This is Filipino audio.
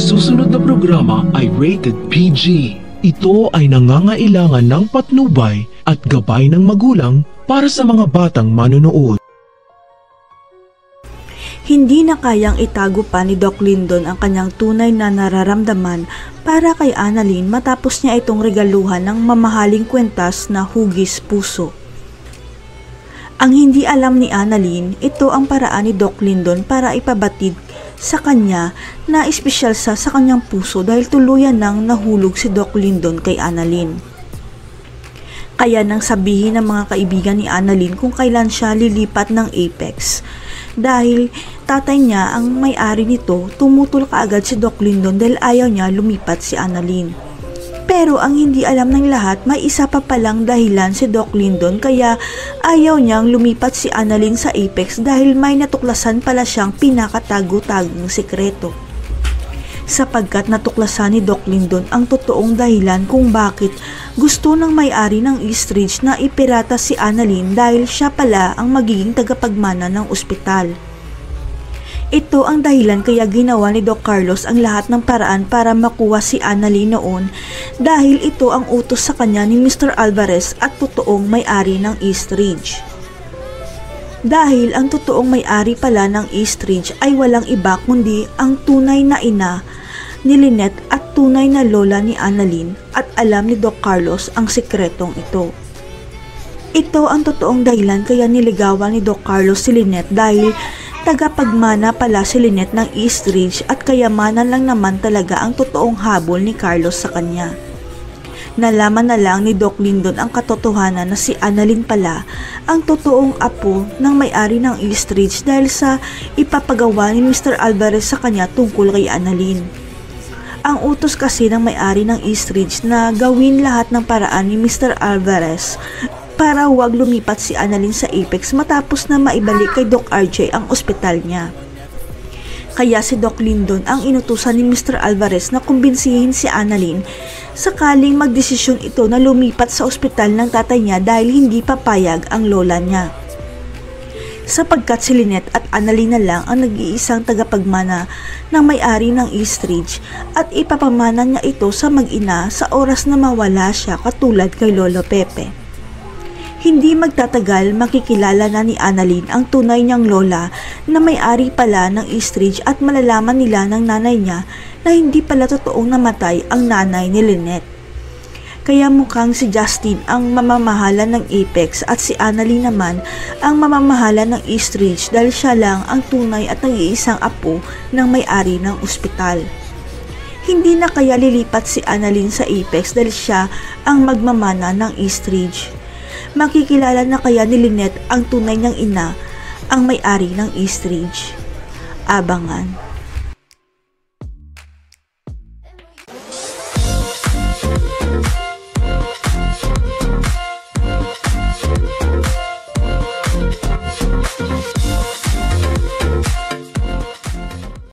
susunod na programa ay rated PG. Ito ay nangangailangan ng patnubay at gabay ng magulang para sa mga batang manonood. Hindi na kayang itago pa ni Doc Lyndon ang kanyang tunay na nararamdaman para kay Annalyn matapos niya itong regaluhan ng mamahaling kwentas na hugis puso. Ang hindi alam ni Annalyn, ito ang paraan ni Doc Lyndon para ipabatid sa kanya na espesyal sa kanyang puso dahil tuluyan nang nahulog si Doc Lyndon kay Annalyn. Kaya nang sabihin ng mga kaibigan ni Annalyn kung kailan siya lilipat ng Apex. Dahil tatay niya ang may-ari nito, tumutol kaagad si Doc Lyndon dahil ayaw niya lumipat si Annalyn. Pero ang hindi alam ng lahat, may isa pa palang dahilan si Doc Lyndon kaya ayaw niyang lumipat si Annalyn sa Apex dahil may natuklasan pala siyang pinakatago-tagong sekreto. Sapagkat natuklasan ni Doc Lyndon ang totoong dahilan kung bakit gusto ng may-ari ng Eastridge na ipirata si Annalyn dahil siya pala ang magiging tagapagmana ng ospital. Ito ang dahilan kaya ginawa ni Doc Carlos ang lahat ng paraan para makuha si Annalyn noon dahil ito ang utos sa kanya ni Mr. Alvarez at totoong may-ari ng Eastridge. Dahil ang totoong may-ari pala ng Eastridge ay walang iba kundi ang tunay na ina ni Lynette at tunay na lola ni Annalyn at alam ni Doc Carlos ang sikretong ito. Ito ang totoong dahilan kaya niligawan ni Doc Carlos si Lynette dahil tagapagmana pala si Lynette ng Eastridge at kayamanan lang naman talaga ang totoong habol ni Carlos sa kanya. Nalaman na lang ni Doc Lyndon ang katotohanan na si Annalyn pala ang totoong apo ng may-ari ng Eastridge dahil sa ipapagawa ni Mr. Alvarez sa kanya tungkol kay Annalyn. Ang utos kasi ng may-ari ng Eastridge na gawin lahat ng paraan ni Mr. Alvarez para huwag lumipat si Annalyn sa Apex matapos na maibalik kay Doc RJ ang ospital niya. Kaya si Doc Lyndon ang inutusan ni Mr. Alvarez na kumbinsihin si Annalyn sakaling magdesisyon ito na lumipat sa ospital ng tatay niya dahil hindi papayag ang lola niya. Sapagkat si Lynette at Annalyn na lang ang nag-iisang tagapagmana ng may-ari ng Eastridge at ipapamana niya ito sa mag-ina sa oras na mawala siya katulad kay Lolo Pepe. Hindi magtatagal makikilala na ni Annalyn ang tunay niyang lola na may-ari pala ng Eastridge at malalaman nila ng nanay niya na hindi pala totoong namatay ang nanay ni Lynette. Kaya mukhang si Justin ang mamamahala ng Apex at si Annalyn naman ang mamamahala ng Eastridge dahil siya lang ang tunay at nag-iisang apo ng may-ari ng ospital. Hindi na kaya lilipat si Annalyn sa Apex dahil siya ang magmamana ng Eastridge. Makikilala na kaya ni Lynette ang tunay niyang ina, ang may-ari ng Eastridge. Abangan.